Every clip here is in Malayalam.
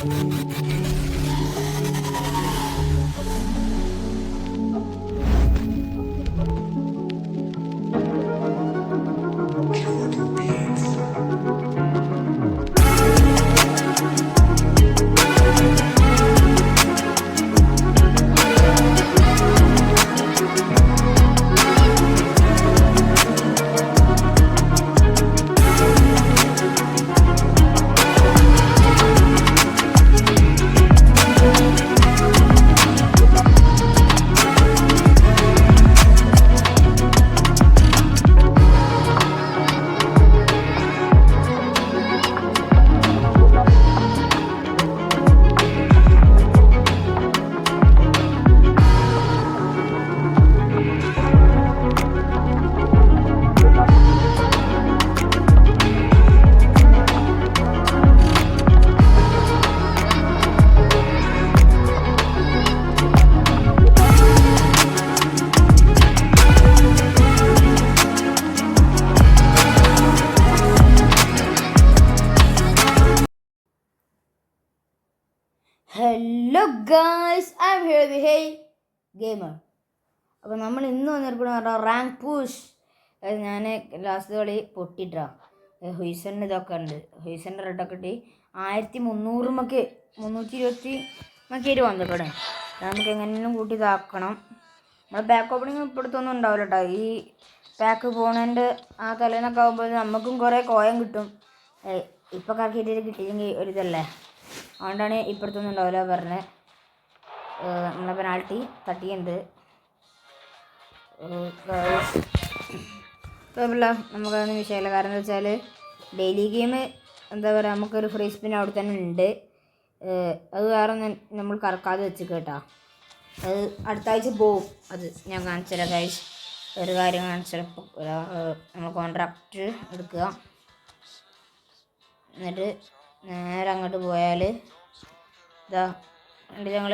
Hello guys, I am here with hey gamer. അപ്പോൾ നമ്മൾ ഇന്ന് വന്നിരിക്കുന്നത് പറഞ്ഞാൽ റാങ്ക് പുഷ്. ഞാൻ ലാസ്റ്റ് കളി പൊട്ടിട്ടാ ഹുയ്സണിന് ഇതൊക്കെ ഉണ്ട്. ഹുയ്സണിൻ്റെ റെഡൊക്കെ ഇട്ടി 1300 320 വന്നിട്ടുണ്ട്. നമുക്ക് എങ്ങനെയും കൂട്ടി ഇതാക്കണം. നമ്മൾ ബാക്ക് ഓപ്പണിങ് ഇപ്പോഴത്തൊന്നും ഉണ്ടാവില്ല കേട്ടോ. ഈ പാക്ക് പോണേൻ്റെ ആ തലേന്നൊക്കെ ആകുമ്പോൾ നമുക്കും കുറേ കോയം കിട്ടും. ഇപ്പോൾ കറക്കിയിട്ട് കിട്ടിയില്ലെങ്കിൽ ഒരിതല്ലേ, അതുകൊണ്ടാണ് ഇപ്പുറത്തൊന്നും ഉണ്ടാവില്ല പറഞ്ഞത്. നമ്മളെ പെനാൾട്ടി തട്ടിയുണ്ട്. കുഴപ്പമില്ല, നമുക്കതൊന്നും വിഷയമില്ല. കാരണം എന്താ വെച്ചാൽ ഡെയിലി ഗെയിം എന്താ പറയുക, നമുക്കൊരു ഫ്രീ സ്പിൻ അവിടെ തന്നെ ഉണ്ട്. അത് വേറെ നമ്മൾ കറക്കാതെ വെച്ച് കേട്ടോ. അത് അടുത്ത ആഴ്ച പോവും. അത് ഞാൻ കാണിച്ചു തരാം ഗൈസ്. ഒരു കാര്യം കാണിച്ചു തരാം. നമ്മൾ കോൺട്രാക്റ്റ് എടുക്കുക, എന്നിട്ട് നേരെ അങ്ങോട്ട് പോയാൽ ഇതാ ഉണ്ട്. ഞങ്ങൾ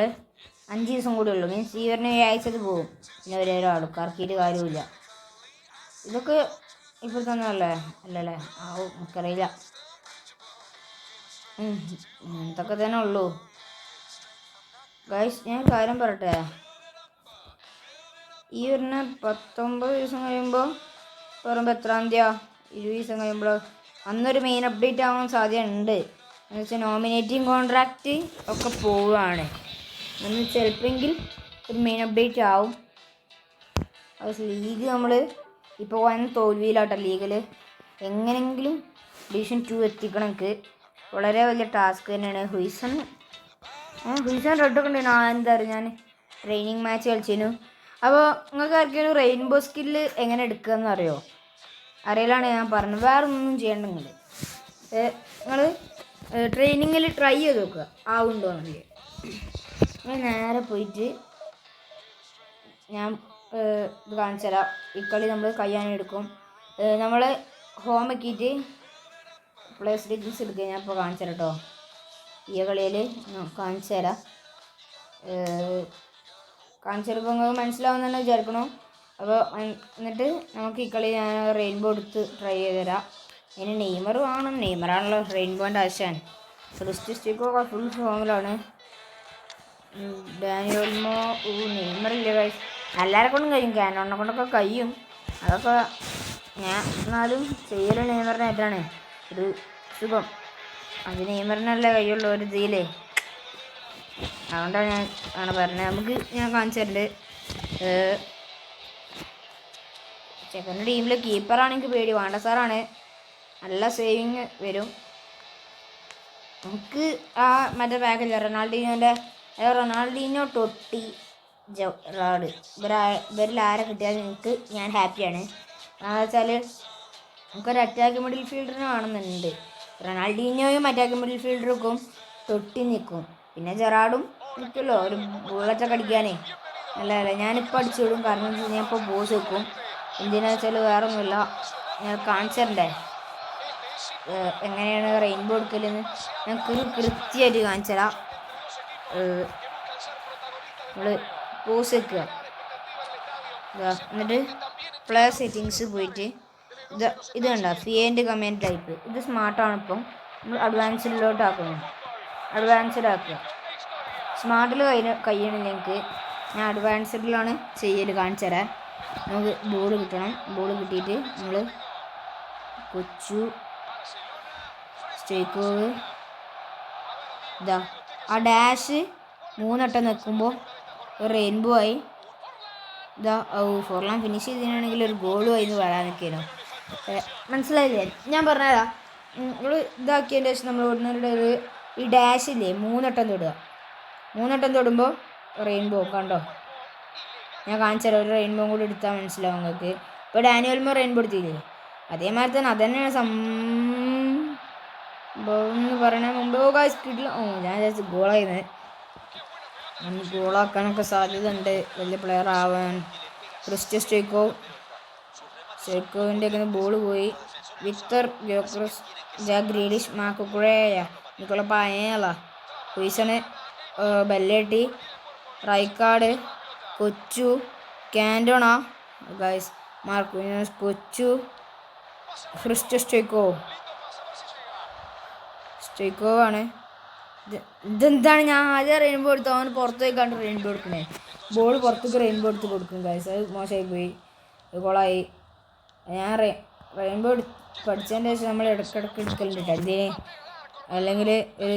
5 ദിവസം കൂടി ഉള്ളൂ. മീൻസ് ഈ പറഞ്ഞ ആഴ്ചത് പോകും. പിന്നെ ഒരാൾ കറക്കിയിട്ട് കാര്യമില്ല. ഇതൊക്കെ ഇപ്പോൾ തന്നെ അല്ലല്ലേ? നമുക്കറിയില്ല. ഇതൊക്കെ തന്നെ ഉള്ളൂ ഗൈസ്. ഞാൻ കാര്യം പറയട്ടെ, ഈ വരുന്ന 19 ദിവസം കഴിയുമ്പോൾ പറയുമ്പോൾ എത്രാം തീയതി, 20 ദിവസം കഴിയുമ്പോൾ അന്നൊരു മെയിൻ അപ്ഡേറ്റ് ആവാൻ സാധ്യതയുണ്ട്. എന്ന് വെച്ചാൽ നോമിനേറ്റിംഗ് കോൺട്രാക്റ്റ് ഒക്കെ പോവുകയാണ്. എന്ന് ചിലപ്പോൾ ഒരു മെയിൻ അപ്ഡേറ്റ് ആവും. ലീഗ് നമ്മൾ ഇപ്പോൾ വൻ തോൽവിയിലാട്ടോ. ലീഗിൽ എങ്ങനെയെങ്കിലും ഡിവിഷൻ 2 എത്തിക്കണം. എനിക്ക് വളരെ വലിയ ടാസ്ക് തന്നെയാണ്. ഹുയ്സൺ റെഡൊക്കെ ഉണ്ടായിരുന്നു. എന്താ പറയുക, ഞാൻ ട്രെയിനിങ് മാച്ച് കളിച്ചിരുന്നു. അപ്പോൾ നിങ്ങൾക്ക് ആർക്കെങ്കിലും റെയിൻബോ സ്കില്ല് എങ്ങനെ എടുക്കുകയെന്ന് അറിയലാണ് ഞാൻ പറഞ്ഞത്. വേറെ ഒന്നും ചെയ്യേണ്ട. നിങ്ങൾ ട്രെയിനിങ്ങിൽ ട്രൈ ചെയ്ത് നോക്കുക ആവുന്നുണ്ടോയെന്നല്ലേ. നിങ്ങൾ നേരെ പോയിട്ട് ഞാൻ ഇത് കാണിച്ചു തരാം. ഈ കളി നമ്മൾ കയ്യാനെടുക്കും. നമ്മൾ ഹോം ആക്കിയിട്ട് പ്ലേ സ്റ്റേഷൻസ് എടുക്കുക. ഞാൻ ഇപ്പോൾ കാണിച്ചു തരാം കേട്ടോ. ഈ കളിയിൽ കാണിച്ചു തരാം. കാണിച്ചു തരുമ്പോൾ നിങ്ങൾക്ക് മനസ്സിലാവുന്നതന്നെ വിചാരിക്കണോ. അപ്പോൾ എന്നിട്ട് നമുക്ക് ഈ കളി ഞാൻ റെയിൻബോ എടുത്ത് ട്രൈ ചെയ്ത് തരാം. ഇനി നെയ്മർ വേണം. നെയ്മറാണല്ലോ റെയിൻബോൻ്റെ ആശാൻ. ക്രിസ്റ്റിസ്റ്റോക്കെ ഫുൾ ഫോമിലാണ്. ഡാനിയോൾമോ നെയ്മറില്ല ഗൈസ്. എല്ലാവരെ കൊണ്ടും കഴിയും. ക്യാനോണിനെ കൊണ്ടൊക്കെ കഴിയും. അതൊക്കെ ഞാൻ എന്നാലും ചെയ്യൽ നെയ്മറിനായിട്ടാണ് ഒരു സുഖം. അത് നെയ്മറിനല്ലേ കഴിയുള്ളൂ ഒരു ഇതിലേ. അതുകൊണ്ടാണ് ഞാൻ പറഞ്ഞത്. ഞാൻ കാണിച്ചു തരുന്നുണ്ട്. ചെക്കൻ്റെ ടീമിൽ കീപ്പറാണെങ്കിൽ പേടി വേണ്ട സാറാണ്. നല്ല സേവിങ് വരും. നമുക്ക് ആ മറ്റേ പാക്കില്ല റൊണാൾഡീനോ ടൊട്ടി ജെറാഡ് ഇവരിൽ ആരെ കിട്ടിയാലും ഞാൻ ഹാപ്പിയാണ്. എന്താണെന്ന് വെച്ചാൽ നമുക്കൊരു അറ്റാക്ക് മിഡിൽ ഫീൽഡറിന് വേണമെന്നുണ്ട്. റൊണാൾഡീനോയും അറ്റാക്ക് മിഡിൽ ഫീൽഡർക്കും തൊട്ടി നിൽക്കും. പിന്നെ ജെറാഡും നിൽക്കുമല്ലോ ഒരു ബുള്ളറ്റൊക്കെ അടിക്കാനേ. അല്ല ഞാനിപ്പോൾ അടിച്ചു വിടും. കാരണം ഞാൻ ഇപ്പോൾ ബോസ് വെക്കും. എന്തിനാണെന്ന് വെച്ചാൽ വേറെ ഒന്നുമില്ല, ഞാൻ കാണിച്ചു തരണ്ടേ എങ്ങനെയാണ് റെയിൻബോ എടുക്കലെന്ന്. ഞങ്ങൾക്ക് കൃത്യമായിട്ട് കാണിച്ചു തരാം. നമ്മൾ പോസ് വെക്കുക. എന്നിട്ട് പ്ലെയർ സെറ്റിങ്സ് പോയിട്ട് ഇത് കണ്ട ഫിയൻ്റ് കമാൻഡ് ടൈപ്പ്. ഇത് സ്മാർട്ടാണ്. ഇപ്പം നമ്മൾ അഡ്വാൻസിലോട്ട് ആക്കുന്നു. അഡ്വാൻസ്ഡ് ആക്കുക. സ്മാർട്ടിൽ കഴിയണില്ല എനിക്ക്. ഞാൻ അഡ്വാൻസ്ഡിലാണ് ചെയ്യൽ. കാണിച്ചു തരാം. നമുക്ക് ബോൾ കിട്ടണം. ബോൾ കിട്ടിയിട്ട് നമ്മൾ കൊച്ചു സ്റ്റേക്കോവ് ഇതാ ആ ഡാഷ് 3 വട്ടം നിൽക്കുമ്പോൾ ഒരു റെയിൻബോ ആയി. ഇതാ ഫോർലാൻ ഫിനിഷ് ചെയ്തിട്ടാണെങ്കിൽ ഒരു ഗോളും ആയി എന്ന് പറയാൻ നിൽക്കുന്നു. മനസ്സിലായില്ലേ? ഞാൻ പറഞ്ഞതാ. നമ്മൾ ഇതാക്കിയതിൻ്റെ ശേഷം നമ്മൾ ഓടുന്നവരുടെ ഈ ഡാഷില്ലേ 3 വട്ടം തൊടുക. 3 വട്ടം തൊടുമ്പോൾ റെയിൻബോ കണ്ടോ? ഞാൻ കാണിച്ചുതരാം. ഒരു റെയിൻബോ കൂടി എടുത്താൽ മനസ്സിലാവും നിങ്ങൾക്ക്. ഇപ്പോൾ ഡാനിയൽമോ റെയിൻബോ എടുത്തില്ലേ? അതേമാതിരി തന്നെ അതന്നെയാണ് സംഭവം എന്ന് പറയണ മുമ്പ് കിട്ടില്ല. ഞാൻ വിചാരിച്ചു ഗോളായിരുന്നു. ഗോളാക്കാനൊക്കെ സാധ്യത ഉണ്ട്. വലിയ പ്ലെയർ ആവാൻ. ക്രിസ്റ്റ്യൻ സ്റ്റേക്കോവിൻ്റെ ഒക്കെ ബോൾ പോയി. Viktor Gyokeres, Jack Grealish, Marco കുഴയ, നിക്കോള പായേല, ഹുയ്സണ്, ബെല്ലേട്ടി, റൈക്കാർഡ്, കൊച്ചു, കാൻറ്റോണ, ഗൈസ് മാർക്വിനസ്, കൊച്ചു, ക്രിസ്റ്റ്യൻ സ്റ്റേക്കോ ആണ്. ഇതെന്താണ്? ഞാൻ ആദ്യം റെയിൻബോ എടുത്തു. അവന് പുറത്ത് പോയി കണ്ട് റെയിൻബോ എടുക്കണേ. ബോൾ പുറത്തേക്ക് റെയിൻബോ എടുത്ത് കൊടുക്കും ഗൈസ്. അത് മോശമായി പോയി. ഗോളായി. ഞാൻ റെയിൻബോ പഠിച്ചതിൻ്റെ ശേഷം നമ്മൾ ഇടയ്ക്കിടയ്ക്ക് എടുക്കലുണ്ട് അതിന്. അല്ലെങ്കിൽ ഒരു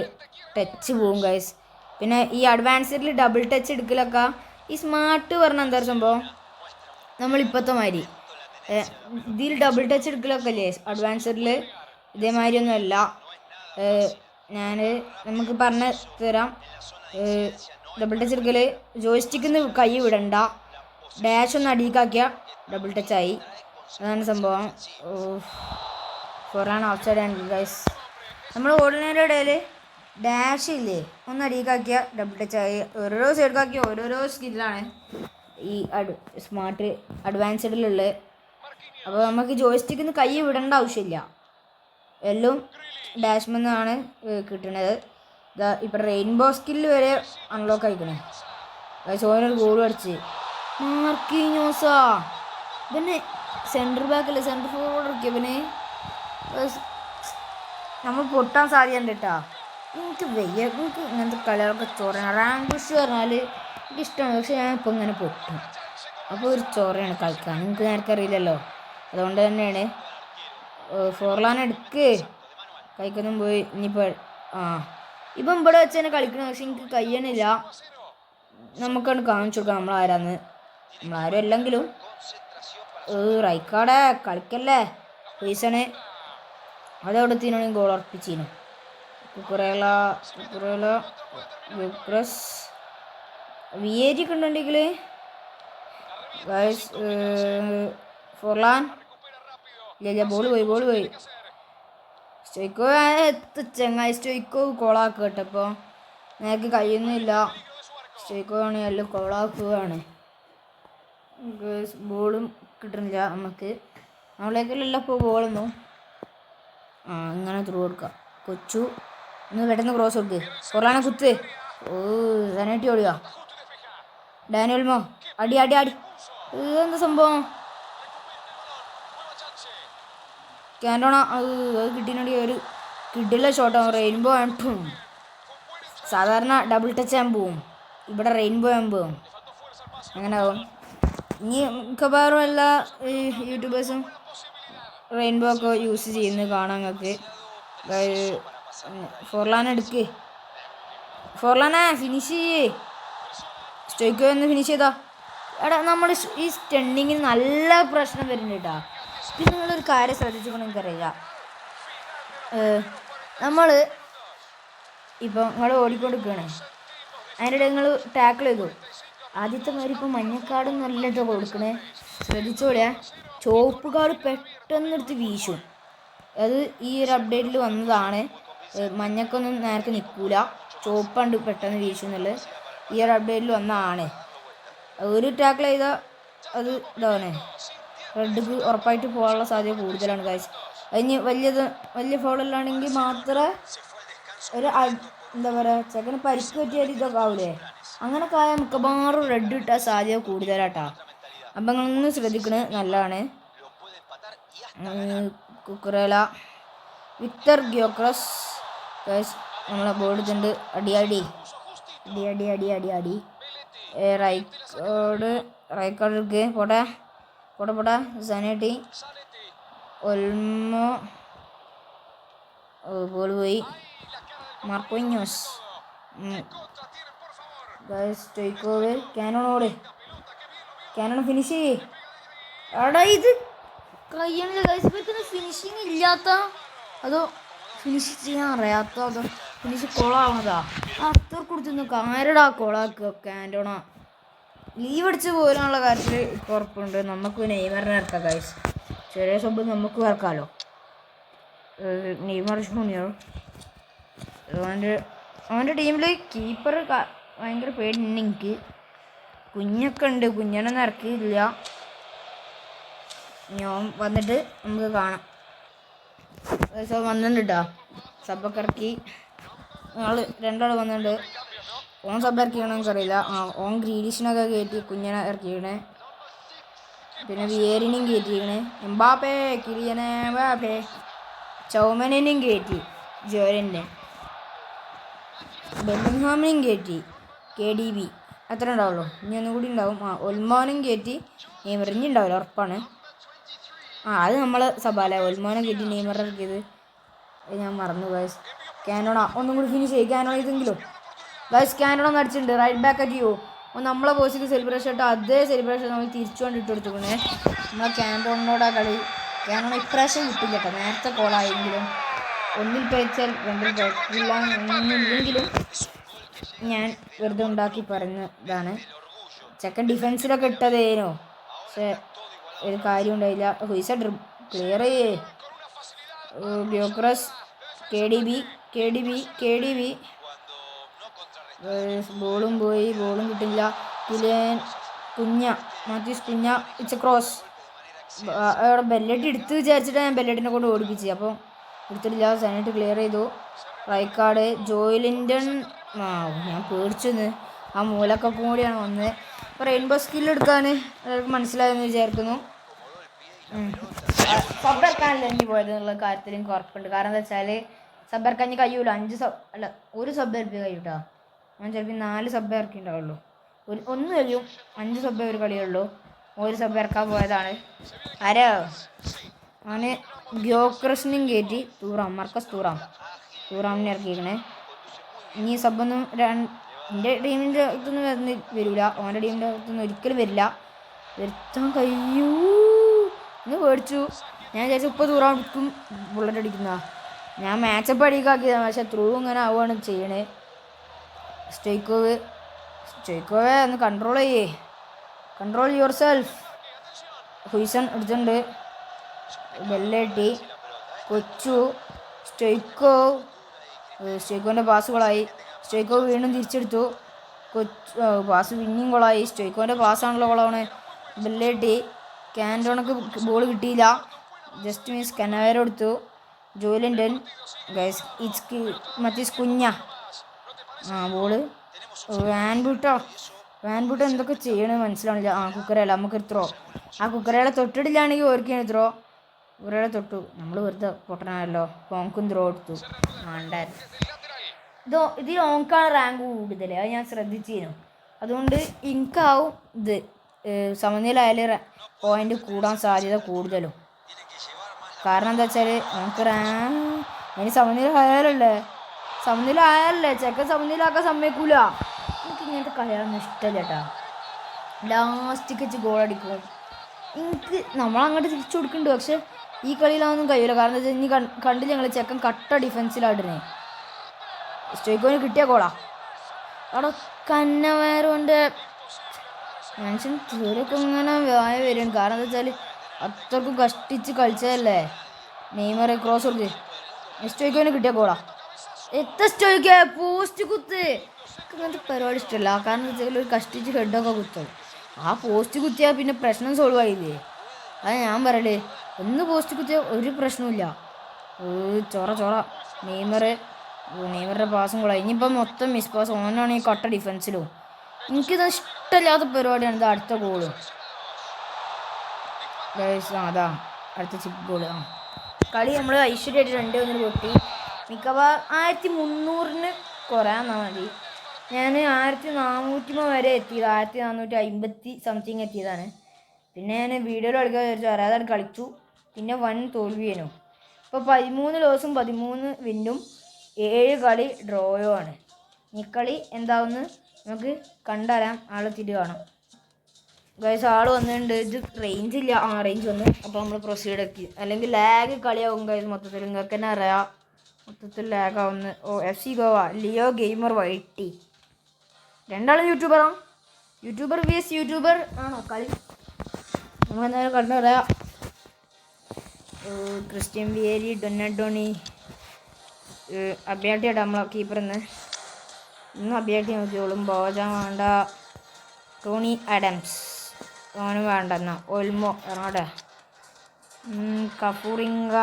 ടച്ച് പോവും ഗൈസ്. പിന്നെ ഈ അഡ്വാൻസ്ഡിൽ ഡബിൾ ടച്ച് എടുക്കലൊക്കെ ഈ സ്മാർട്ട് പറഞ്ഞ എന്താ സംഭവം? നമ്മളിപ്പോഴത്തെ മാതിരി ഇതിൽ ഡബിൾ ടച്ച് എടുക്കലൊക്കെ അല്ലേ അഡ്വാൻസ്ഡിൽ? ഇതേമാതിരിയൊന്നും അല്ല. നമുക്ക് പറഞ്ഞു തരാം. ഡബിൾ ടച്ച് എടുക്കൽ ജോയ്സ്റ്റിക്കിൽ നിന്ന് കൈ വിടണ്ട. ഡാഷ് ഒന്ന് അടിക്കാക്കിയ ഡബിൾ ടച്ചായി. അതാണ് സംഭവം. ഫോറാണ് ഓഫ് സൈഡ് ആൻഡ് ഗൈസ്. നമ്മൾ ഓടുന്നതിൻ്റെ ഇടയിൽ ഡാഷ് ഇല്ലേ ഒന്ന് അടിക്കാക്കിയ ഡബിൾ ടച്ചായി. ഓരോരോ സൈഡിലാക്കിയ ഓരോരോ സ്കില്ലാണ് ഈ സ്മാർട്ട് അഡ്വാൻസ്ഡിലുള്ളത്. അപ്പോൾ നമുക്ക് ജോയ്സ്റ്റിക്കിൽ നിന്ന് കൈ വിടേണ്ട ആവശ്യമില്ല. എല്ലാം ഡാഷ്മെന്നാണ് കിട്ടുന്നത്. ഇപ്പം റെയിൻബോ സ്കില്ല് വരെ അൺലോക്ക് ആയിക്കണേ. സോനൊരു ഗോൾ അടിച്ച് മാർക്കിഞ്ഞോസാ. പിന്നെ സെൻറ്റർ ബാക്കല്ലേ, സെൻറ്റർ ഫോർവേഡ് ഇറക്കിയ പിന്നെ നമ്മൾ പൊട്ടാൻ സാധ്യതയുണ്ട് കേട്ടോ. എനിക്ക് ഇങ്ങനത്തെ കളികളൊക്കെ ചോറയാണ്. റാങ്ക് പുഷ് പറഞ്ഞാൽ എനിക്ക് ഇഷ്ടമാണ്. പക്ഷെ ഞാനിപ്പോൾ ഇങ്ങനെ പൊട്ടും. അപ്പോൾ ഒരു ചോറയാണ് കളിക്കാൻ. നിങ്ങൾക്ക് നേരത്തെ അറിയില്ലല്ലോ. അതുകൊണ്ട് തന്നെയാണ്. ഫോർലാൻ എടുക്ക്. കൈക്കൊന്നും പോയി. ഇനിയിപ്പോൾ ഇപ്പം ഇവിടെ വെച്ച് തന്നെ കളിക്കണം. പക്ഷെ എനിക്ക് കഴിയണില്ല. നമുക്കാണ് കാണിച്ചു കൊടുക്കാം നമ്മളാരാന്ന്. നമ്മളാരും അല്ലെങ്കിലും റൈക്കാടെ കളിക്കല്ലേ. ഹുയ്സണ് അതവിടെ തീനാണെങ്കിൽ ഗോൾ ഉറപ്പിച്ചിരുന്നു. കുക്കുറേല വിക്രസ് വിയേരി ഒക്കെ ഉണ്ടെങ്കിൽ ഫോർലാൻ ഇല്ല. ബോൾ പോയി. സ്റ്റോയ്ക്കോ ചങ്ങായി സ്റ്റോയ്ക്കോ കോളാക്കുക കേട്ടപ്പോൾ നിനക്ക് കഴിയുന്നില്ല. സ്റ്റോയ്ക്കോ ആണെങ്കിൽ എല്ലാം കോളാക്കുകയാണ്. ബോളും കിട്ടുന്നില്ല നമുക്ക്. നമ്മളേക്കല്ല ഇപ്പോൾ ബോളൊന്നും. ഇങ്ങനെ ത്രൂ കൊടുക്കുക. കൊച്ചു ഒന്ന് പെട്ടെന്ന് ക്രോസ് കൊടുക്ക്. കൊറോണ കുത്ത്. സനേറ്റി ഓടുക. ഡാനിയൽമോ അടി. എന്താ സംഭവം? കാൻറ്റോണ അത് കിട്ടിയിട്ടുണ്ടെങ്കിൽ ഒരു കിഡിലെ ഷോട്ടാവും. റെയിൻബോ ആകും. സാധാരണ ഡബിൾ ടച്ച് ആകാൻ പോവും. ഇവിടെ റെയിൻബോ ആകാൻ പോവും. അങ്ങനെ ആവും. ഇനി മിക്കവാറും എല്ലാ യൂട്യൂബേഴ്സും റെയിൻബോ ഒക്കെ യൂസ് ചെയ്യുന്നത് കാണാൻ നിങ്ങൾക്ക്. ഫോർലാൻ എടുക്ക്. ഫോർലാനെ ഫിനിഷ് ചെയ്യേ. സ്റ്റോയ്ക്കോ ഒന്ന് ഫിനിഷ് ചെയ്താ. എടാ നമ്മൾ ഈ സ്റ്റണ്ടിങ്ങിന് നല്ല പ്രശ്നം വരുന്നുണ്ട് കേട്ടോ. പിന്നെ നിങ്ങളൊരു കാര്യം ശ്രദ്ധിച്ചുകൊണ്ട് എനിക്കറിയാം. നമ്മൾ ഇപ്പം നിങ്ങൾ ഓടിക്കൊണ്ടിരിക്കുകയാണ്. അതിൻ്റെ ഇടയിൽ നിങ്ങൾ ടാക്കിൾ ചെയ്തു. ആദ്യത്തെ മാതിരി ഇപ്പം മഞ്ഞക്കാടും നല്ലത് കൊടുക്കണേ. ശ്രദ്ധിച്ചോളിയാ. ചുവപ്പ് കാർഡ് പെട്ടെന്നെടുത്ത് വീശും. അത് ഈ ഒരു അപ്ഡേറ്റിൽ വന്നതാണ്. മഞ്ഞക്കൊന്നും നേരത്തെ നിൽക്കൂല. ചുവപ്പണ്ട് പെട്ടെന്ന് വീശും എന്നുള്ളത് ഈ ഒരു അപ്ഡേറ്റിൽ വന്നതാണ്. ഒരു ടാക്കിൾ ചെയ്താൽ അത് ഇതാണ് റെഡ്ക്ക് ഉറപ്പായിട്ട് പോകാനുള്ള സാധ്യത കൂടുതലാണ് ഗൈസ്. അതിന് വലിയ ഫൗളല്ലാണെങ്കിൽ മാത്രമേ ഒരു എന്താ പറയുക ചെക്കന് പരിക്ക് പറ്റിയ ഇതൊക്കെ ആവൂലേ. അങ്ങനെയൊക്കെ ആയാൽ മിക്കവാറും റെഡ് കിട്ടാൻ സാധ്യത കൂടുതലാട്ടാ. അപ്പം നിങ്ങളൊന്ന് ശ്രദ്ധിക്കണത് നല്ലതാണ്. കുക്കുറേല, വിക്ടർ ഗ്യോക്രസ് ഗൈസ് നമ്മളെ ബോൾ ഇതുണ്ട്. അടി അടി അടി അടി അടി അടി അടി റൈക്കോഡ് ഇருக்கு പോട്ടെ പോട്ടെ പോട്ടെ. സനേട്ടി ഒൽമോ ബോൾ പോയി. മാർക്കോഞ്ഞോസ് സ്റ്റോയ്ക്കോവ് ക്യാനോണോട് ക്യാനോൺ ഫിനിഷ് ചെയ്യേ. എടാ ഇത് കഴിയണില്ല ഗൈസ്. ഇവർക്കൊന്നും ഫിനിഷിങ് ഇല്ലാത്ത അതോ ഫിനിഷ് ചെയ്യാൻ അറിയാത്ത അതോ ഫിനിഷ് കൊളാവണതാ. അത്ര കൊടുത്തൊന്നും ആരടാ കൊളാക്കുക. കാൻറ്റോണ ലീവ് അടിച്ച് പോരാനുള്ള കാര്യത്തിൽ ഇപ്പോൾ ഉറപ്പുണ്ട്. നമുക്ക് നെയ്മറിനെ ഇറക്കാം ഗൈസ്. ചെറിയ സബ് നമുക്ക് ഇറക്കാമല്ലോ. നെയ്മർ ജൂനിയർ അവൻ്റെ ടീമിൽ കീപ്പർ ഭയങ്കര പേടിയുണ്ട് എനിക്ക്. കുഞ്ഞൊക്കെ ഉണ്ട്. കുഞ്ഞനൊന്നും ഇറക്കിയില്ല. ഞാൻ വന്നിട്ട് നമുക്ക് കാണാം. വന്നിട്ടുണ്ട് കേട്ടോ. സബ്ബൊക്കെ ഇറക്കി. രണ്ടാൾ വന്നിട്ടുണ്ട്. ഓൺ സബ് ഇറക്കിയാണോ എനിക്കറിയില്ല. ഓൺ ഗ്രീലിഷിനൊക്കെ കയറ്റി കുഞ്ഞനെ ഇറക്കിക്കണേ. പിന്നെ വിയേരിനെയും കയറ്റിക്കണേ. എംബാപ്പേ കിലിയനെ എംബാപ്പേ ചൗമനെയും കയറ്റി. ജോലിൻ്റെ ബെല്ലിംഗ്ഹാമിനെയും കയറ്റി. KDB അത്ര ഉണ്ടാവുള്ളൂ. ഇനി ഒന്നും കൂടി ഉണ്ടാവും. ഒൽമോനും കയറ്റി. നെയ്മറിഞ്ഞ് ഉണ്ടാവില്ല ഉറപ്പാണ്. അത് നമ്മൾ സബാല ഒൽമോനെ കയറ്റി നെയ്മർ ഇറക്കിയത് ഞാൻ മറന്നു ഗൈസ്. കാനോണ ഒന്നും കൂടി ഫിനിഷ് ചെയ്യും. കാനോണ ഇതെങ്കിലും ഗൈസ്. കാനോണ ഒന്ന് അടിച്ചിട്ടുണ്ട്. റൈറ്റ് ബാക്ക് അടിയോ. നമ്മളെ പോസിക്ക് സെലിബ്രേഷൻ ഇട്ടോ. അതേ സെലിബ്രേഷൻ നമ്മൾ തിരിച്ചുകൊണ്ട് ഇട്ട് കൊടുത്തുക്കണേ. നമ്മളെ കാനോണോടാ കളി. കാനോണ ഇപ്രാവശ്യം കിട്ടില്ല കേട്ടോ. നേരത്തെ കോളായെങ്കിലും ഒന്നിൽ പേച്ചാൽ രണ്ടിൽ പേച്ചില്ല എന്നില്ലെങ്കിലും ഞാൻ വെറുതെ ഉണ്ടാക്കി പറഞ്ഞതാണ്. ചെക്കൻ ഡിഫൻസിലൊക്കെ ഇട്ടതേനോ. പക്ഷെ ഒരു കാര്യം ഉണ്ടായില്ല. ഹുയിസ ക്ലിയർ ചെയ്യേ. ഗ്യോക്രസ് KDB ബോളും പോയി. ബോളും കിട്ടില്ല. കിലിയൻ മാത്യൂസ് കുഞ്ഞ ഇറ്റ്സ് എ ക്രോസ്. അവിടെ ബെല്ലറ്റ് എടുത്ത് വിചാരിച്ചിട്ടാണ് ഞാൻ ബെല്ലറ്റിനെ കൊണ്ട് ഓടിപ്പിച്ചത്. അപ്പോൾ എടുത്തിട്ടില്ല. സനറ്റ് ക്ലിയർ ചെയ്തു. റൈക്കാർഡ് ജോയിലിൻ്റൺ ഞാൻ പേടിച്ചെന്ന്. ആ മൂലൊക്കെ കൂടിയാണ് വന്നത്. അപ്പോൾ റെയിൻബോ സ്കില്ല് എടുക്കാൻ മനസ്സിലായെന്ന് വിചാരിക്കുന്നു. സബ് ഇറക്കാനല്ല എനിക്ക് പോയത് എന്നുള്ള കാര്യത്തിൽ എനിക്ക് ഉറപ്പുണ്ട്. കാരണം എന്താ വെച്ചാൽ സബ് ഇറക്കാൻ എനിക്ക് കഴിയൂല. ഒരു സബ് ഇറക്കി കഴിയൂട്ടോ. ഞാൻ ചിലപ്പോൾ 4 സബ് ഇറക്കിയിട്ടുണ്ടാവുള്ളൂ. ഒന്ന് കഴിയും. 5 സബ് ഒരു കളിയുള്ളൂ. ഒരു സബ് ഇറക്കാൻ പോയതാണ്. അവന് ഗ്യോക്രസിനും കയറ്റി. മർക്കസ് തൂറാമിനെ ഇറക്കിയിരിക്കണേ. ഇനി സബൊന്നും എൻ്റെ ടീമിൻ്റെ അടുത്തൊന്നും വരില്ല. അവൻ്റെ ടീമിൻ്റെ അടുത്തൊന്നും ഒരിക്കലും വരില്ല. വരുത്താൻ കഴിയൂ എന്ന് പേടിച്ചു. ഞാൻ വിചാരിച്ചു ഇപ്പോൾ തൂറാൻ എടുക്കും. ബുള്ളറ്റ് അടിക്കുന്ന ഞാൻ മാച്ചപ്പ് അടിക്കാക്കിയതാണ്. പക്ഷെ ത്രൂ ഇങ്ങനെ ആവുകയാണ് ചെയ്യണേ. സ്റ്റോയ്ക്കോവേ ഒന്ന് കൺട്രോൾ യുവർ സെൽഫ്. ഹുയിസൺ എടുത്തിട്ടുണ്ട്. ബെല്ലറ്റി കൊച്ചു സ്റ്റോയ്ക്കോവിൻ്റെ പാസുകളായി. സ്റ്റോയ്ക്കോ വീണ്ടും തിരിച്ചെടുത്തു. പാസ് പിന്നെയും കൊളായി. സ്റ്റോയ്ക്കോവിൻ്റെ പാസ്സാണല്ലോ കൊളാണ്. ബെല്ലറ്റി കാൻറ്റോണക്ക് ബോൾ കിട്ടിയില്ല. ജസ്റ്റ് മീൻസ് കനാവേരോ എടുത്തു. ജോലിൻ്റൻ ഗൈസ് മറ്റീസ് കുഞ്ഞ ബോള് വാൻബൂട്ട് എന്തൊക്കെ ചെയ്യണമെന്ന് മനസ്സിലാവണില്ല. കുക്കറേല നമുക്ക് ത്രോ. കുക്കറേളെ തൊട്ടിട്ടില്ലാണെങ്കിൽ ഓർക്കാണ് ത്രോ. കുക്കറേളെ തൊട്ടു. നമ്മൾ വെറുതെ പൊട്ടണമല്ലോ. ഓങ്കും ത്രോ എടുത്തു. ഇതിൽ ഓങ്കാണ് റാങ്ക് കൂടുതൽ. അത് ഞാൻ ശ്രദ്ധിച്ചിരുന്നു. അതുകൊണ്ട് എനിക്കാവും ഇത് സമനിലയാൽ പോയിന്റ് കൂടാൻ സാധ്യത കൂടുതലും. കാരണം എന്താ വെച്ചാൽ നമുക്ക് അതിന് സമനില ആയാലല്ലേ ചെക്കൻ സമനിലാക്കാൻ സമ്മതിക്കൂല. എനിക്ക് ഇങ്ങനത്തെ കളിയാണെന്ന് ഇഷ്ടമല്ല കേട്ടോ. ലാസ്റ്റിക്ക് വെച്ച് ഗോളടിക്കും. എനിക്ക് നമ്മളങ്ങോട്ട് തിരിച്ചു കൊടുക്കുന്നുണ്ട്. പക്ഷെ ഈ കളിയിലൊന്നും കഴിയില്ല. കാരണം എന്താ വെച്ചാൽ ഇനി കണ്ടില്ല ഞങ്ങൾ ചെക്കൻ കട്ട ഡിഫൻസിലായിട്ടേ. സ്റ്റോയ്ക്കോന് കിട്ടിയ ഗോളാ. അവിടെ കന്നവേറുകൊണ്ട് മനുഷ്യൻ തീരൊക്കെ ഇങ്ങനെ വായ വരും. കാരണം എന്താ വെച്ചാൽ അത്രക്കും കഷ്ടിച്ച് കളിച്ചതല്ലേ. നെയ്മർ ക്രോസ് കൊടുത്ത് സ്റ്റോയ്ക്കോന് കിട്ടിയ ഗോളാ. സ്റ്റോയ്ക്ക് പോസ്റ്റ് കുത്ത്. അങ്ങനത്തെ പരിപാടി ഇഷ്ടമല്ല. കാരണം എന്താ വെച്ചാൽ ഒരു കഷ്ടിച്ച് ഹെഡൊക്കെ കുത്തും. പോസ്റ്റ് കുത്തിയാൽ പിന്നെ പ്രശ്നം സോൾവ് ആയില്ലേ. അത് ഞാൻ പറയലേ. ഒന്ന് പോസ്റ്റ് കുത്തിയാൽ ഒരു പ്രശ്നമില്ല. ചൊറ നെയ്മറുടെ പാസും കൂടെ. ഇനിയിപ്പം മൊത്തം മിസ് പാസ്. ഓനാണ് ഈ കട്ട ഡിഫൻസിലും. എനിക്കിത് ഇഷ്ടമില്ലാത്ത പരിപാടിയാണ്. ഇത് അടുത്ത ഗോള് അതാ അടുത്ത ചിപ്പ് ഗോള്. കളി നമ്മൾ ഐശ്വര്യമായിട്ട് 2-1 പൊട്ടി. മിക്കവാറും 1300 കുറയാൻ മതി. ഞാൻ 1400 വരെ എത്തിയത്, 1450 സംതിങ് എത്തിയതാണ്. പിന്നെ ഞാൻ വീഡിയോയിൽ കളിക്കാൻ വിചാരിച്ചു, അറിയാതെ കളിച്ചു. പിന്നെ 1 തോൽവിയേനു. ഇപ്പോൾ 13 ലോസും 13 വിന്നും 7 കളി ഡ്രോയോ ആണ്. ഈ കളി എന്താവുമെന്ന് നമുക്ക് കണ്ടറിയാം. ആളെത്തിയിട്ട് കാണാം. ഗൈസ് ആൾ വന്നിട്ടുണ്ട്. ഇത് റേഞ്ച് ഇല്ല. റേഞ്ച് വന്നു. അപ്പോൾ നമ്മൾ പ്രൊസീഡ് ആക്കി. അല്ലെങ്കിൽ ലാഗ് കളിയാവും ഗൈസ്. മൊത്തത്തിൽ നിങ്ങൾക്ക് തന്നെ അറിയാം, മൊത്തത്തിൽ ലാഗാവുന്നു. FC ഗോവ ലിയോ ഗെയിമർ വൈറ്റി രണ്ടാളും യൂട്യൂബറാണ്. യൂട്യൂബർ vs യൂട്യൂബർ ആണോ കളി? നമ്മൾ എന്തായാലും കണ്ടറിയാം. ക്രിസ്ത്യൻ വിയേരി, ഡൊണി, അഭ്യാട്ടിയായിട്ട് നമ്മളെ കീപ്പറിന്ന് ഇന്ന് അഭ്യാട്ടി നോക്കിയോളും. ബോജ വേണ്ട, ടോണി ആഡംസ് ഓനും വേണ്ട. എന്നാ ഒൽമോ ഇറങ്ങട്ടെ. കഫൂറിങ്ക.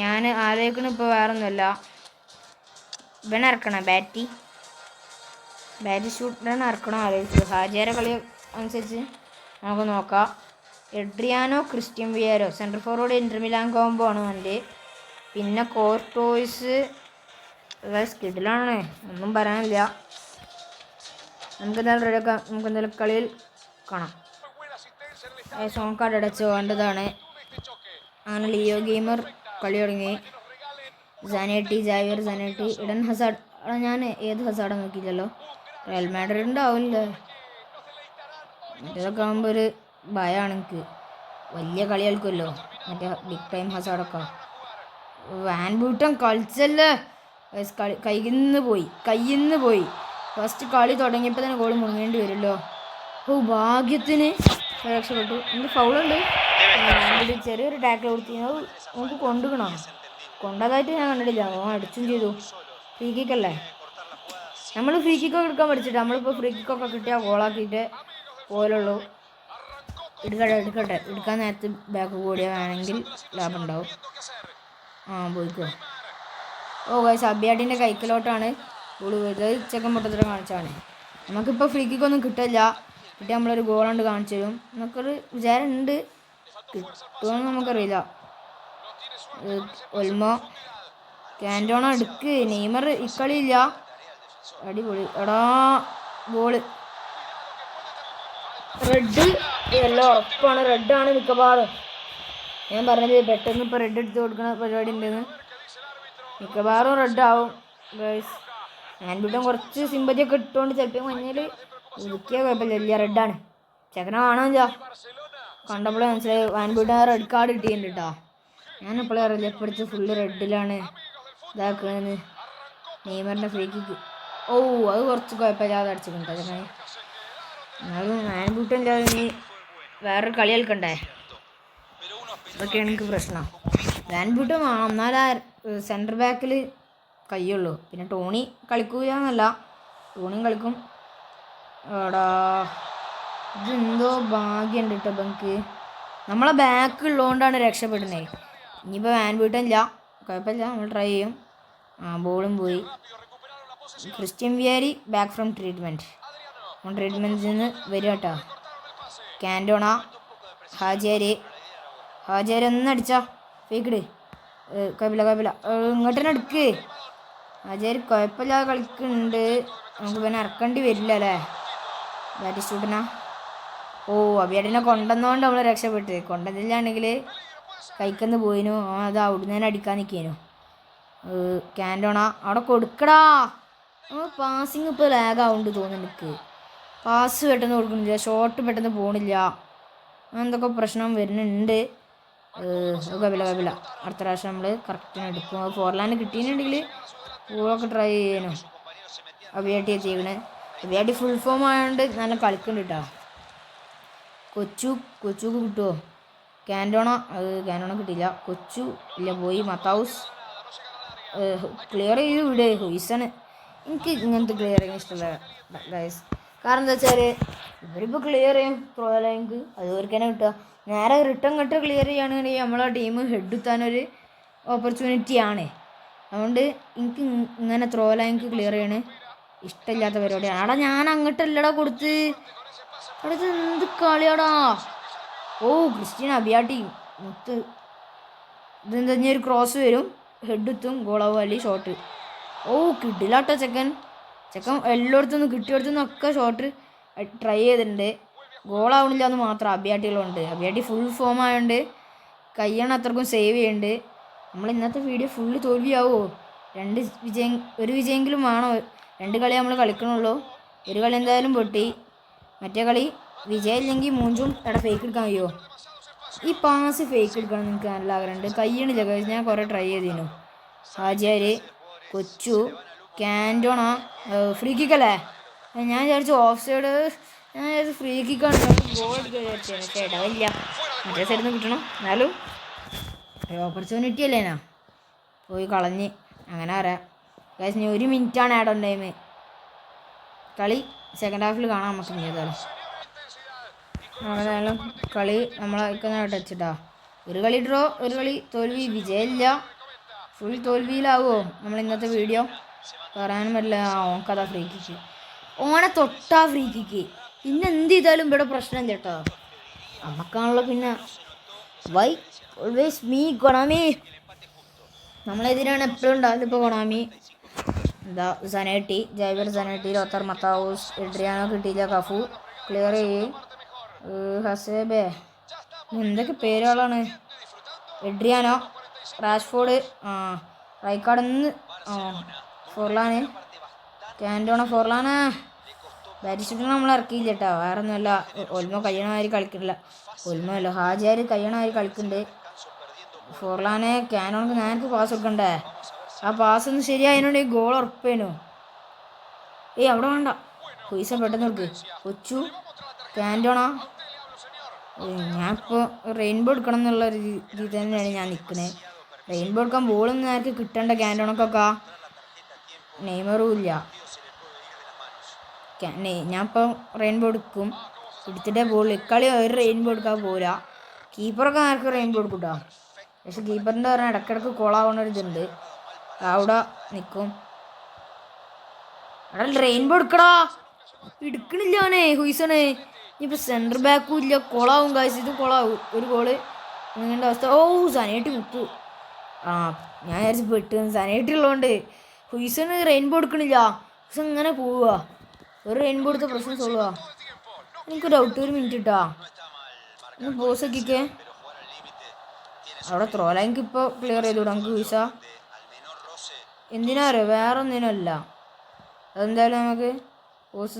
ഞാൻ ആലോചിക്കണ ഇപ്പോൾ വേറെ ഒന്നുമല്ല, ഇവനെ ഇറക്കണം. ബാറ്റ് ഷൂട്ടിനെ ഇറക്കണം ആലോചിച്ചു. ഹാജയുടെ കളി അനുസരിച്ച് നമുക്ക് നോക്കാം. Adriano, Christian Vieri central forward Inter Milan combo ആണ് എൻ്റെ. പിന്നെ കോർട്ടോയ്സ് സ്കിഡിലാണ്, ഒന്നും പറയാനില്ല. നമുക്ക് എന്തായാലും റെഡിയാക്കാം. നമുക്ക് എന്തായാലും കളിയിൽ കാണാം. സോങ് കാർഡ് അടച്ച് വേണ്ടതാണ്. അങ്ങനെ ലിയോ ഗെയിമർ കളി തുടങ്ങി. സനേട്ടി, ജാവിയർ സനേട്ടി, ഇഡൻ ഹസാഡ്. ഞാൻ ഏത് ഹസാഡാണ് നോക്കിയില്ലല്ലോ. റയൽ മാഡ്രിഡിൻ്റെ ആവില്ലേ? മറ്റേതൊക്കെ ആകുമ്പോൾ ഒരു ഭയമാണ് എനിക്ക്. വലിയ കളി കളിക്കുമല്ലോ, മറ്റേ ബിഗ് ടൈം ഹസാഡൊക്കെ. വാൻ ബൂട്ടൻ കളിച്ചല്ലേ, കയ്യിന്ന് പോയി. ഫസ്റ്റ് കളി തുടങ്ങിയപ്പോൾ തന്നെ ഗോൾ മുങ്ങേണ്ടി വരുമല്ലോ. ഭാഗ്യത്തിന് രക്ഷപ്പെട്ടു. എന്ത് ഫൗളുണ്ട്. ചെറിയൊരു ടാക്കിൾ കൊടുത്തു. നമുക്ക് കൊണ്ടതായിട്ട് ഞാൻ കണ്ടിട്ടില്ല. അടിച്ചും ചെയ്തു. ഫ്രീ കിക്കല്ലേ, നമ്മൾ ഫ്രീ കിക്കൊക്കെ എടുക്കാൻ പഠിച്ചിട്ട്. നമ്മളിപ്പോൾ ഫ്രീ കിക്കൊക്കെ കിട്ടിയാൽ ഗോളാക്കിയിട്ട് പോലുള്ളൂ. എടുക്കാൻ നേരത്ത് ബാക്ക് കൂടിയ വേണമെങ്കിൽ ലാഭം ഉണ്ടാവും. പോയിക്കോ. ഗൈസ് അബിയാട്ടിൻ്റെ കൈക്കലോട്ടാണ് ഗോൾ പോയത്. ചെക്കൻ പൊട്ടത്തിലും കാണിച്ചാണ്. നമുക്കിപ്പോൾ ഫ്രീ കിക്കൊന്നും കിട്ടില്ല. കിട്ടിയാൽ നമ്മളൊരു ഗോളുണ്ട് കാണിച്ചു തരും. നമുക്കൊരു വിചാരം ഉണ്ട്, കിട്ടുമെന്ന് നമുക്കറിയില്ല. ഒൽമോ, കാൻറ്റോണ എടുക്ക്. നെയ്മർ ഇക്കളിയില്ല. അടിപൊളി. എടാ ഗോള്. റെഡ് എല്ലാം ഉറപ്പാണ്. റെഡാണ് മിക്കവാറും. ഞാൻ പറഞ്ഞത് പെട്ടെന്ന് ഇപ്പോൾ റെഡ് എടുത്ത് കൊടുക്കുന്ന പരിപാടി ഉണ്ടെന്ന്. മിക്കവാറും റെഡ് ആവും ഗൈസ്. ആൻബിട്ടും കുറച്ച് സിമ്പതിയൊക്കെ ഇട്ടുകൊണ്ട് ചിലപ്പോൾ മഞ്ഞൾ ഉതുക്കിയാൽ കുഴപ്പമില്ല. വലിയ റെഡാണ്. ചെക്കനെ കാണാനില്ല, കണ്ടപ്പോഴേ മനസ്സിലായി. ആൻബിട്ടും റെഡ് കാർഡ് കിട്ടിയിട്ടുണ്ട് കേട്ടോ. ഞാനെപ്പോഴും അറിയില്ല, എപ്പോഴത്തെ ഫുള്ള് റെഡിലാണ് ഇതാക്കണെന്ന്. നെയ്മറിൻ്റെ ഫ്രീ കിക്ക്. അത് കുറച്ച് കുഴപ്പമില്ലാതെ അടിച്ചിട്ടുണ്ട് ചെക്കനെ. എന്നാലും ആൻബിട്ടില്ലാതെ ഇനി വേറൊരു കളി കളിക്കണ്ടേ? അതൊക്കെയാണ് എനിക്ക് പ്രശ്നം. ആൻബിട്ടും വേണം, എന്നാലാ സെൻറ്റർ ബാക്കിൽ കയ്യുള്ളൂ. പിന്നെ ടോണി കളിക്കൂല എന്നല്ല, ടോണിയും കളിക്കും. എടാ ഇതെന്തോ ഭാഗ്യമുണ്ട് കേട്ടോ നമുക്ക്. നമ്മളെ ബാക്ക് ഉള്ളതുകൊണ്ടാണ് രക്ഷപ്പെടുന്നത്. ഇനിയിപ്പോൾ ആൻബിട്ടില്ല, കുഴപ്പമില്ല, നമ്മൾ ട്രൈ ചെയ്യും. ബോളും പോയി. ക്രിസ്ത്യൻ വിയേരി ബാക്ക് ഫ്രം ട്രീറ്റ്മെൻറ്റിൽ നിന്ന് വരിക കേട്ടോ. കാൻറ്റോണ, ഹാജേരി ഒന്നടിച്ചാ ഫേക്കിട്. കുഴപ്പമില്ല. ഇങ്ങോട്ട് തന്നെ എടുക്ക്. ഹാജേരി കുഴപ്പമില്ലാതെ കളിക്കുന്നുണ്ട്. നമുക്ക് പിന്നെ ഇറക്കേണ്ടി വരില്ല അല്ലേ ബാറ്റ് ഷൂട്ടിനാ. അബിയാടിനെ കൊണ്ടുവന്നതുകൊണ്ട് നമ്മൾ രക്ഷപ്പെട്ട്. കൊണ്ടുവന്നില്ലാണെങ്കിൽ കൈക്കന്ന് പോയിനു. അത് അവിടുന്ന് തന്നെ അടിക്കാൻ നിൽക്കേനു. കാൻറ്റോണ അവിടെ കൊടുക്കടാ. പാസിങ് ഇപ്പോൾ ലാഗാവുന്നുണ്ട് തോന്നുന്നു എനിക്ക്. പാസ് പെട്ടെന്ന് കൊടുക്കുന്നില്ല, ഷോട്ട് പെട്ടെന്ന് പോകണില്ല. എന്തൊക്കെ പ്രശ്നം വരുന്നുണ്ട്. കുഴപ്പമില്ല. അടുത്ത പ്രാവശ്യം നമ്മൾ കറക്റ്റിന് എടുക്കും. ഫോർലാൻഡ് കിട്ടിയിട്ടുണ്ടെങ്കിൽ ഗോളൊക്കെ ട്രൈ ചെയ്യാനോ. അബിയാട്ടി എത്തിക്കണേ. അബിയാട്ടി ഫുൾ ഫോം ആയതുകൊണ്ട് നല്ല കളിക്കുന്നുണ്ട് കേട്ടോ. കൊച്ചുക്ക് കിട്ടുമോ? കാൻറ്റോണ കിട്ടിയില്ല. കൊച്ചു ഇല്ല, പോയി. മത്താവൂസ് ക്ലിയർ ചെയ്ത് വിട്. ഹുയ്സണ്. എനിക്ക് ഇങ്ങനത്തെ ക്ലിയർ ചെയ്യാൻ ഇഷ്ടമല്ല ഗൈസ്. കാരണം എന്താ വെച്ചാൽ ഇവരിപ്പോൾ ക്ലിയർ ചെയ്യും ത്രോ ലൈൻക്ക്, അതുവർക്ക് തന്നെ കിട്ടുക. നേരെ റിട്ടേൺ കട്ട് ക്ലിയർ ചെയ്യുകയാണെങ്കിൽ നമ്മളെ ടീം ഹെഡ് എത്താനൊരു ഓപ്പർച്യൂണിറ്റിയാണ്. അതുകൊണ്ട് എനിക്ക് ഇങ്ങനെ ത്രോ ലൈൻക്ക് ക്ലിയർ ചെയ്യണ ഇഷ്ടമില്ലാത്ത പരിപാടിയാണ്. അവിടെ ഞാൻ അങ്ങോട്ടല്ലടാ കൊടുത്ത്. അവിടെ എന്ത് കളിയാടാ. ക്രിസ്ത്യൻ അബിയാട്ടി മുത്ത്. ഇതെന്താ ഒരു ക്രോസ് വരും. ഹെഡ് എത്തും ഗോളാവും അല്ലെങ്കിൽ ഷോട്ട്. ഓ കിട്ടില്ലാട്ടോ ചെക്കൻ എല്ലായിടത്തു നിന്ന് കിട്ടിയെടുത്തുനിന്നൊക്കെ ഷോട്ട് ട്രൈ ചെയ്തിട്ടുണ്ട്. ഗോളാവണില്ല എന്ന് മാത്രം അബിയാട്ടികളുണ്ട്. അബിയാട്ടി ഫുൾ ഫോം ആയതുകൊണ്ട് കയ്യാണ് അത്രക്കും സേവ് ചെയ്യുന്നുണ്ട്. നമ്മൾ ഇന്നത്തെ വീഡിയോ ഫുള്ള് തോൽവിയാവുമോ? ഒരു വിജയെങ്കിലും വേണോ? 2 കളി നമ്മൾ കളിക്കണുള്ളൂ. ഒരു കളി എന്തായാലും പൊട്ടി. മറ്റേ കളി വിജയമില്ലെങ്കിൽ മൂഞ്ചും. ഫേക്ക് എടുക്കാൻ കഴിയുമോ? ഈ പാസ് ഫേക്ക് എടുക്കണം എന്ന് എനിക്ക് നല്ല ആഗ്രഹമുണ്ട്. കയ്യണില്ല ഗൈസ്. ഞാൻ കുറേ ട്രൈ ചെയ്തിരുന്നു. ഹാജിയാർ, കൊച്ചു, കാൻറ്റോണ, ഫ്രീ കിക്കല്ലേ? ഞാൻ വിചാരിച്ചു ഓഫ് സൈഡ്. ഞാൻ വിചാരിച്ചു ഫ്രീ കിക്കാണ്. ഗോൾ എടുക്കുക ഇടവില്ല. മറ്റേ സൈഡിൽ നിന്ന് കിട്ടണം. എന്നാലും ഓപ്പർച്യൂണിറ്റി അല്ലേനാ പോയി കളഞ്ഞ്. അങ്ങനെ അറിയാം ഗൈസ്. ഇനി 1 മിനിറ്റാണ് ആഡ് ഓൺ ടൈം. കളി സെക്കൻഡ് ഹാഫിൽ കാണാം നമുക്ക്. ഇനി ഏതായാലും കളി നമ്മളൊക്കെ ടച്ചിട്ടാ. ഒരു കളി ഡ്രോ, ഒരു കളി തോൽവി. വിജയമില്ല. ഫുൾ തോൽവിയിലാവുമോ നമ്മൾ ഇന്നത്തെ വീഡിയോ? പറയാനും പറ്റില്ല. ഓnkada ഫ്രീ കിക്ക്. ഓനെ തൊട്ടാ ഫ്രീ കിക്ക്. പിന്നെ എന്ത് ചെയ്താലും ഇവിടെ പ്രശ്നം ചേട്ടോ. നമുക്കാണല്ലോ പിന്നെ. Why always me Konami. നമ്മളെതിരാണ് എപ്പോഴും ഉണ്ടാവില്ല. ഇപ്പോൾ കൊണാമി എന്താ സനേട്ടി, ജൈവർ സനേട്ടി, ലോത്തർ മത്താവൂസ്, എഡ്രിയാനോ കിട്ടിയില്ല. കഫു ക്ലിയർ ചെയ്യ്. ഹസേബേ എന്തൊക്കെ പേരുകളാണ്. എഡ്രിയാനോ, റാഷ്ഫോർഡ്, റൈക്കാർഡെന്ന്, ഫോർലാന്, കാൻറ്റോണ, ഫോർലാന്. ബാറ്റിസ്റ്റിനെ നമ്മൾ ഇറക്കിയില്ല കേട്ടോ. വേറെ ഒന്നുമല്ല. ഒൽമോ കഴിയണമാതിരി കളിക്കുന്നില്ല. ഒൽമോ അല്ല, ഹാജിയാർ കഴിയണമാതിരി കളിക്കുന്നുണ്ട്. ഫോർലാനെ കാനോണക്ക് നേരത്തെ പാസ് കൊടുക്കണ്ടേ? ആ പാസ് ഒന്ന് ശരിയായതിനോട് ഈ ഗോൾ ഉറപ്പേനു. അവിടെ വേണ്ട. പൈസ പെട്ടെന്ന് കൊടുക്ക്. കൊച്ചു, കാൻറ്റോണ. ഞാനിപ്പോൾ റെയിൻബോ എടുക്കണം എന്നുള്ള രീതി തന്നെയാണ് ഞാൻ നിൽക്കുന്നത്. റെയിൻബോ എടുക്കാൻ ബോളൊന്നും നേരത്തെ കിട്ടേണ്ട. കാൻറ്റോണക്കൊക്കെ നെയ്മറും ഇല്ല. ഞാനിപ്പോൾ റെയിൻബോ എടുക്കും. എടുത്തിട്ടേ ബോൾ ഇക്കളി ഒരു റെയിൻബോ എടുക്കാൻ പോരാ. കീപ്പറൊക്കെ നേരത്തെ റെയിൻബോ എടുക്കും കേട്ടോ. പക്ഷെ കീപ്പറിൻ്റെ പറഞ്ഞാൽ ഇടയ്ക്കിടയ്ക്ക് കോളാവണൊരിതുണ്ട്. അവിടെ നിൽക്കും. അവിടെ റെയിൻബോ എടുക്കടാ. എടുക്കണില്ല അവനെ. ഹുയ്സണേ ഇനിയിപ്പോൾ സെൻറ്റർ ബാക്കും ഇല്ല. കൊളാവും കാശ്. ഇത് കൊളാവും. ഒരു ഗോള് നീണ്ട അവസ്ഥ. ഓ സനേട്ടി മുത്തു. ഞാൻ വിചാരിച്ച് പെട്ട്. സനേട്ടി ഉള്ളതുകൊണ്ട് ഹുയ്സണ് റെയിൻബോ എടുക്കണില്ല. ഹുയ്സൺ ഇങ്ങനെ പോവുക. ഒരു റെയിൻബോ എടുത്ത പ്രശ്നം സോൾവാ. എനിക്കൊരു ഡൗട്ട്. 1 മിനിറ്റ് ഇട്ടാ ഒന്ന് പോസ് ആക്കിക്കേ. അവിടെ ത്രോ ലൈൻക്ക് ഇപ്പോൾ ക്ലിയർ ചെയ്തു വിടാം നമുക്ക്. ഹുയ്സ എന്തിനാ അറിയോ? വേറെ ഒന്നിനല്ല. അതെന്തായാലും നമുക്ക് പോസ്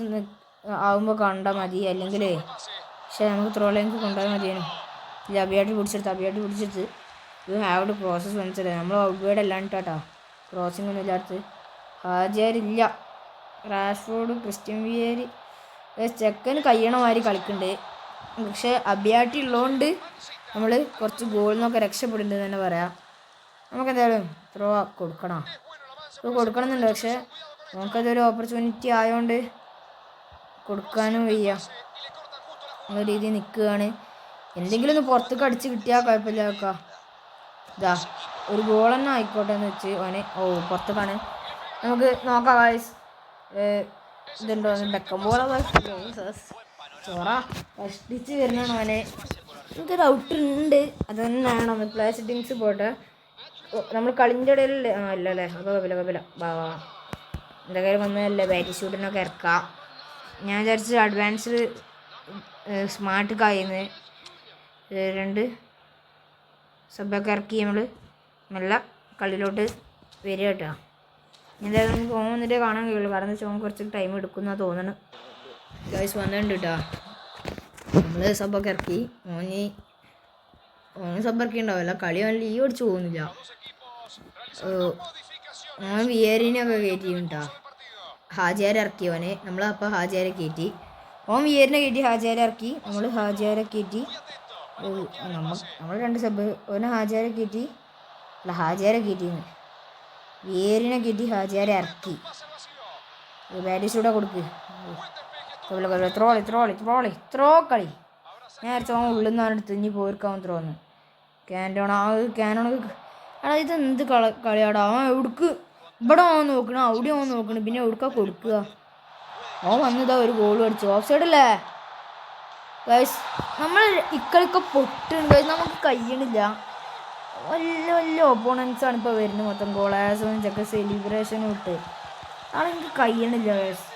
ആവുമ്പോൾ കണ്ടാൽ മതി. അല്ലെങ്കിൽ പക്ഷേ നമുക്ക് ത്രോ ലൈൻക്ക് കൊണ്ടുപോയാൽ മതിയേനു. ഇല്ല, അബിയായിട്ട് പിടിച്ചെടുത്ത് യു ഹാവ് ടു പ്രോസസ് മനസ്സിലായി. നമ്മൾ ഔട്ട് വേർഡ് അല്ലാണ്ട് കേട്ടോ. ക്രോസിംഗ് ഒന്നും ഇല്ലാത്ത. ഹാജിയാരില്ല. Rashford, Christian Vieri. ചെക്കന് കഴിയണമാതിരി കളിക്കുന്നുണ്ട്. പക്ഷേ അബിയാട്ടി ഉള്ളതുകൊണ്ട് നമ്മൾ കുറച്ച് ഗോളിൽ നിന്നൊക്കെ രക്ഷപ്പെടുന്നുണ്ട് തന്നെ പറയാം. നമുക്കെന്തായാലും ത്രോ കൊടുക്കണം എന്നുണ്ട്. പക്ഷേ നമുക്കതൊരു ഓപ്പർച്യൂണിറ്റി ആയതുകൊണ്ട് കൊടുക്കാനും വയ്യ എന്ന രീതിയിൽ നിൽക്കുകയാണ്. എന്തെങ്കിലും ഒന്ന് പുറത്തേക്ക് അടിച്ച് കിട്ടിയാൽ കുഴപ്പമില്ല. വെക്കാം ഇതാ ഒരു ഗോൾ തന്നെ ആയിക്കോട്ടെ എന്ന് വെച്ച് ഓന്. പുറത്തേക്കാണ്. നമുക്ക് നോക്കാം ഗായ്സ്. ഇതുണ്ടോ ബെക്കം ബോളോ ചോറ കഷ്ടിച്ച് വരുന്നതാണ് അവനെ. എനിക്കൊരു ഔട്ടുണ്ട്. അത് തന്നെയാണോ പ്ലേ സെറ്റിങ്സ് പോട്ടെ. നമ്മൾ കളിൻ്റെ ഇടയിൽ അല്ലല്ലേ. അപ്പോൾ കപില ബാവാ എന്തൊക്കെ വന്നതല്ലേ. ബാറ്റ് ഷൂട്ടിനൊക്കെ ഇറക്കാം. ഞാൻ വിചാരിച്ച് അഡ്വാൻസ്ഡ് സ്മാർട്ട് കായിന്ന് 2 സബ്ബൊക്കെ ഇറക്കി നമ്മൾ നല്ല കളിയിലോട്ട് വരിക കേട്ടോ. എന്തായാലും നമുക്ക് ഫോൺ വന്നിട്ടേ കാണാൻ കഴിയുള്ളൂ. കാരണം വെച്ചാൽ കുറച്ച് ടൈം എടുക്കുമെന്നാണ് തോന്നുന്നത്. ഗൈസ് വന്നിട്ടുണ്ട് കേട്ടോ. നമ്മൾ സബ്ബൊക്കെ ഇറക്കി. ഓന് സബ് ഇറക്കി ഉണ്ടാവില്ല. കളി അവൻ ലീവ് അടിച്ച് പോകുന്നില്ല. ഓൻ വിയേരിനൊക്കെ കയറ്റി കേട്ടോ. ഹാജിയാരെ ഇറക്കി ഓനെ. നമ്മൾ അപ്പോൾ ഹാജിയാരെ കയറ്റി. ഓൻ വിയേരിനെ കയറ്റി ഹാജിയാരെ ഇറക്കി. നമ്മൾ ഹാജിയാരെ കയറ്റി. നമ്മൾ 2 സബ്. ഓനെ ഹാജിയാരെ കയറ്റി. അല്ല ഹാജിയാരെ കയറ്റിന്ന് വിയേരിനെ കയറ്റി ഹാജിയാരെ ഇറക്കി. ബാറ്റിസ്റ്റൂടെ കൊടുക്ക്. ത്രോ കളി. ഞാൻ അരച്ചോ ഉള്ളിൽ നിന്നാണ് എടുത്ത് ഇനി പോയിരിക്കാൻ ത്രോന്ന്. കാനോണക്ക് ഇതെന്ത് കളിയാടാ. അവൻ എവിടേക്ക് ഇവിടെ നോക്കണം, അവിടെ നോക്കണം, പിന്നെ എവിടേക്കാ കൊടുക്കുക. അവൻ വന്നതാ ഒരു ഗോൾ അടിച്ചു. ഓഫ് സൈഡല്ലേ ഗൈസ്. നമ്മൾ ഇക്കളിയൊക്കെ പൊട്ടുണ്ട്. നമുക്ക് കഴിയണില്ല. വലിയ വലിയ ഓപ്പോണൻസാണ് ഇപ്പോൾ വരുന്നത്. മൊത്തം ഗോളാസും ചെക്ക സെലിബ്രേഷനും ഇട്ട് അതെനിക്ക് കഴിയണില്ല ഗൈസ്.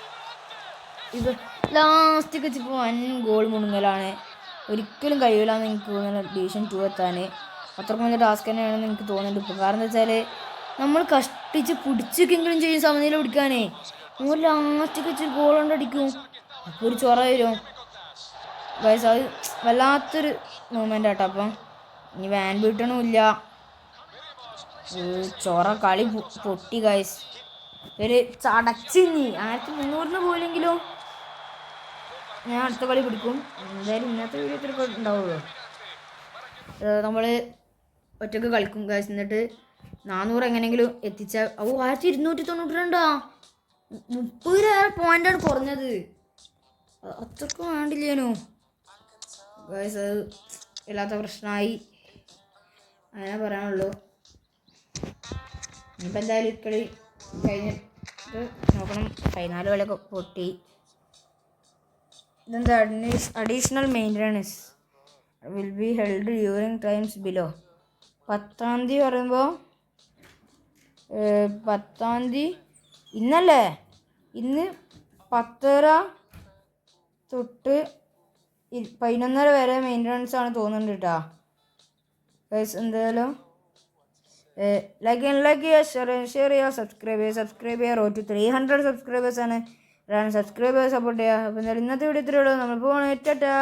ഇത് ലാസ്റ്റ് വെച്ചിപ്പോൾ വൻ ഗോൾ മുണുങ്ങലാണ്. ഒരിക്കലും കഴിയില്ലാന്ന് എനിക്ക് തോന്നുന്നത് ഡിവിഷൻ 2 എത്താൻ. അത്രക്കും വലിയ ടാസ്ക് തന്നെയാണെന്ന് എനിക്ക് തോന്നുന്നുണ്ട് ഇപ്പോൾ. കാരണം എന്താ വെച്ചാൽ നമ്മൾ കഷ്ടിച്ച് പിടിച്ചൊക്കെങ്കിലും ചെയ്യും സമനില പിടിക്കാനേ. നമ്മൾ ലാസ്റ്റ് വെച്ച് ഗോൾ കൊണ്ടടിക്കും, അപ്പോൾ ഒരു ചൊറ വരും ഗൈസ്. അത് വല്ലാത്തൊരു മൂമെൻ്റ് ആട്ടോ. അപ്പം ഇനി വാൻ ബീട്ടണും ഇല്ല, ചൊറ കളി പൊട്ടി ഗൈസ്. ഒരു ചടച്ചിനി 1300 പോയില്ലെങ്കിലും ഞാൻ അടുത്ത കളി പിടിക്കും എന്തായാലും. ഇന്നത്തെ വീഡിയോ ഇത്ര ഉണ്ടാവുള്ളൂ. നമ്മൾ ഒറ്റക്ക് കളിക്കും ഗൈസ്. എന്നിട്ട് 400 എങ്ങനെയെങ്കിലും എത്തിച്ചാൽ 1292 30 പോയിൻ്റാണ് കുറഞ്ഞത്. അത്രക്കും വേണ്ടില്ലേനു ഗൈസ്. അത് ഇല്ലാത്ത പ്രശ്നമായി അങ്ങനെ പറയാനുള്ളൂ. ഇനിയിപ്പോൾ എന്തായാലും ഇക്കളി കഴിഞ്ഞിട്ട് നോക്കണം. 14 കളിയൊക്കെ പൊട്ടി. ഇതെന്താ additional maintenance will be held during times below. 10-ാം തീയതി പറയുമ്പോൾ 10-ാം തീയതി ഇന്നല്ലേ, ഇന്ന് 10:30 തൊട്ട് 11:30 വരെ മെയിൻ്റനൻസ് ആണ് തോന്നുന്നുണ്ട് കേട്ടോ ഗൈസ്. എന്തായാലും ലൈക്ക് ചെയ്യുക, ഷെയർ ചെയ്യുക, സബ്സ്ക്രൈബ് ചെയ്യുക. റോഡ് ടു 300 സബ്സ്ക്രൈബേഴ്സാണ്. സബ്സ്ക്രൈബേഴ്സ് സപ്പോർട്ട് ചെയ്യുക. അപ്പോൾ എന്തായാലും ഇന്നത്തെ വീഡിയോ ഇത്രയേ ഉള്ളൂ. നമ്മൾ പോകണം. ടാറ്റാ.